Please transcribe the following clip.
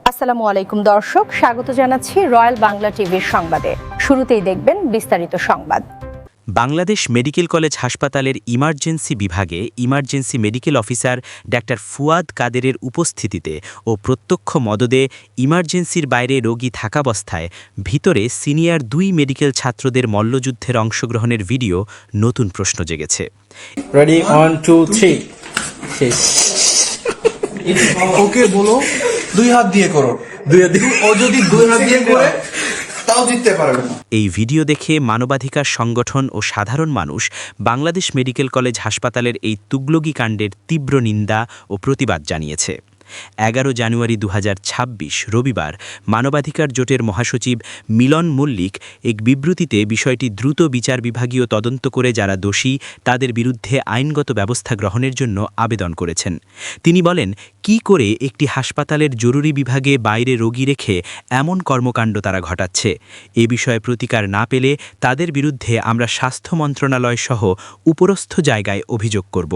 আসসালামু আলাইকুম দর্শক, স্বাগত জানাচ্ছি রয়্যাল বাংলা টিভির সংবাদে। শুরুতেই দেখবেন বিস্তারিত সংবাদ। বাংলাদেশ মেডিকেল কলেজ হাসপাতালের ইমার্জেন্সি বিভাগে emergency medical officer doctor Fuad কাদেরের উপস্থিতিতে ও প্রত্যক্ষ মদদে ইমার্জেন্সির বাইরে রোগী থাকাবস্থায় ভিতরে সিনিয়র 2 মেডিকেল ছাত্রদের মল্লযুদ্ধের অংশগ্রহণের ভিডিও নতুন প্রশ্ন জেগেছে। রেডি 1 2 3 শেষ। ওকে বলো 2 হাত দিয়ে করো। 2 হাত দিয়ে ও যদি 2 হাত দিয়ে করে তাও জিততে পারবে না। এই ভিডিও দেখে মানবাধিকার সংগঠন ও সাধারণ মানুষ বাংলাদেশ মেডিকেল কলেজ হাসপাতালের এই তুগলকি কাণ্ডের তীব্র নিন্দা ও প্রতিবাদ জানিয়েছে। 11 জানুয়ারি 2026 রবিবার মানবাধিকার জোটের মহাসচিব মিলন মল্লিক এক বিবৃতিতে বিষয়টি দ্রুত বিচার বিভাগীয় তদন্ত করে যারা দোষী তাদের বিরুদ্ধে আইনগত ব্যবস্থা গ্রহণের জন্য আবেদন করেছেন। তিনি বলেন, কি করে একটি হাসপাতালের জরুরি বিভাগে বাইরে রোগী রেখে এমন কর্মকাণ্ড তারা ঘটাচ্ছে, এ বিষয়ে প্রতিকার না পেলে তাদের বিরুদ্ধে আমরা স্বাস্থ্য মন্ত্রণালয় সহ উপরস্থ জায়গায় অভিযোগ করব।